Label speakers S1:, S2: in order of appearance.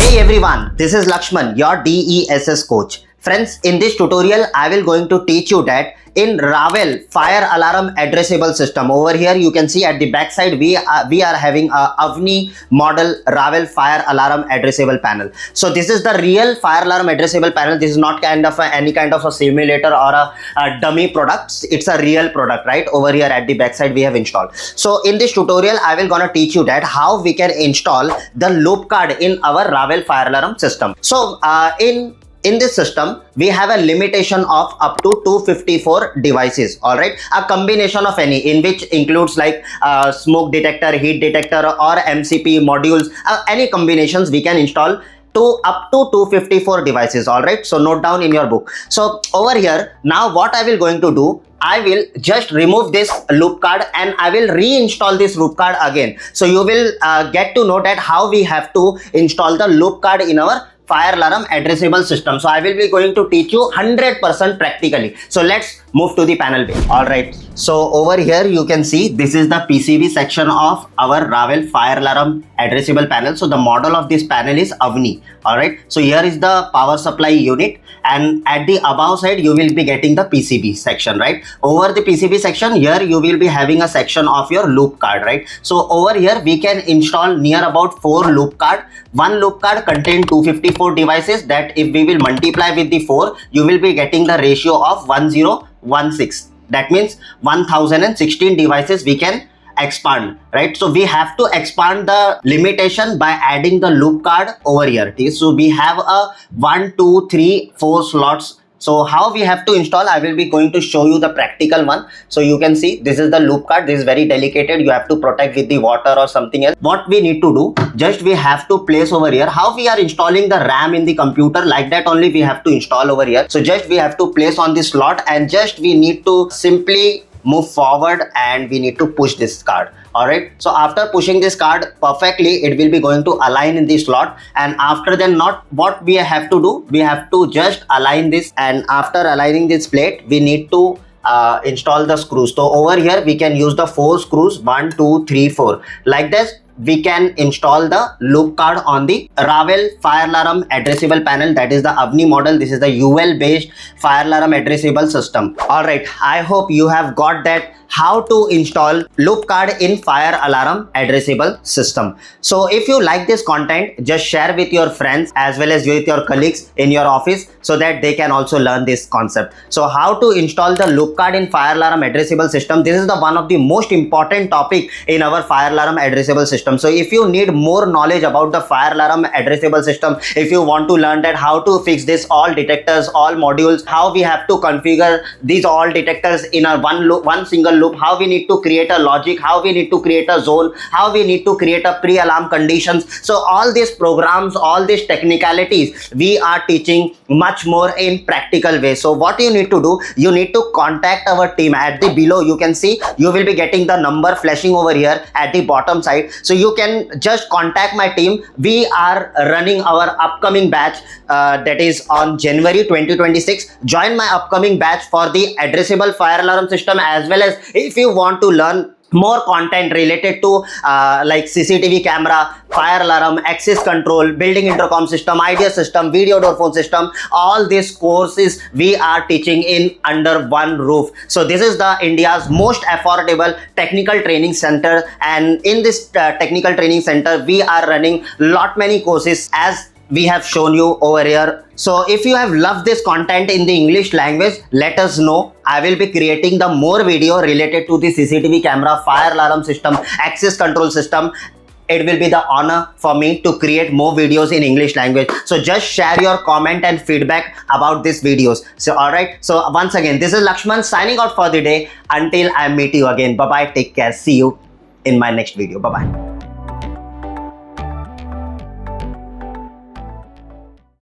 S1: Hey everyone, this is Lakshman, your DESS coach. Friends, in this tutorial, I will going to teach you that in Ravel Fire Alarm Addressable System. Over here, you can see at the back side, we are having a Avani model Ravel Fire Alarm Addressable panel. So this is the real Fire Alarm Addressable panel. This is not kind of any kind of a simulator or a dummy product. It's a real product, right? Over here at the back side, we have installed. So in this tutorial, I will gonna teach you that how we can install the loop card in our Ravel Fire Alarm system. So in this system, we have a limitation of up to 254 devices, all right? A combination of any, in which includes like smoke detector, heat detector, or MCP modules, any combinations we can install to up to 254 devices, all right? So note down in your book. So over here, now what I will going to do, I will just remove this loop card and I will reinstall this loop card again. So you will get to know that how we have to install the loop card in our Fire Alarm Addressable System. So I will be going to teach you 100% practically. So let's move to the panel bay. All right. So over here you can see this is the PCB section of our Ravel Fire Alarm Addressable panel. So the model of this panel is Avani. All right. So here is the power supply unit, and at the above side you will be getting the PCB section, right? Over the PCB section, here you will be having a section of your loop card, right? So over here we can install near about 4 loop card. One loop card contains 254 devices, that if we will multiply with the 4, you will be getting the ratio of 1016. That means 1016 devices we can expand, right? So we have to expand the limitation by adding the loop card over here. So we have a 1, 2, 3, 4 slots. So how we have to install, I will be going to show you the practical one. So you can see this is the loop card. This is very delicate. You have to protect with the water or something else. What we need to do, just we have to place over here. How we are installing the RAM in the computer, like that only we have to install over here. So just we have to place on the slot, and just we need to simply move forward and we need to push this card. All right. So after pushing this card perfectly, it will be going to align in the slot. And after then, not what we have to do, we have to just align this, and after aligning this plate, we need to install the screws. So over here we can use the 4 screws, 1, 2, 3, 4, like this. We can install the loop card on the Ravel Fire Alarm Addressable panel. That is the Avani model. This is the UL based Fire Alarm Addressable system. All right. I hope you have got that how to install loop card in Fire Alarm Addressable System. So if you like this content, just share with your friends as well as with your colleagues in your office, so that they can also learn this concept. So how to install the loop card in Fire Alarm Addressable System. This is the one of the most important topic in our Fire Alarm Addressable System. So if you need more knowledge about the Fire Alarm Addressable System, if you want to learn that how to fix this all detectors, all modules, how we have to configure these all detectors in a one single loop, how we need to create a logic, how we need to create a zone, how we need to create a pre-alarm conditions. So all these programs, all these technicalities, we are teaching much more in practical way. So what you need to do, you need to contact our team. At the below you can see, you will be getting the number flashing over here at the bottom side. So you can just contact my team. We are running our upcoming batch that is on January 2026. Join my upcoming batch for the addressable fire alarm system, as well as if you want to learn more content related to like CCTV camera, fire alarm, access control, building intercom system, idea system, video door phone system, all these courses we are teaching in under one roof. So this is the India's most affordable technical training center, and in this technical training center we are running lot many courses as we have shown you over here. So if you have loved this content in the English language, let us know. I will be creating the more video related to the CCTV camera, fire alarm system, access control system. It will be the honor for me to create more videos in English language. So just share your comment and feedback about these videos. So all right. So once again, this is Lakshman signing out for the day. Until I meet you again. Bye bye. Take care. See you in my next video. Bye bye.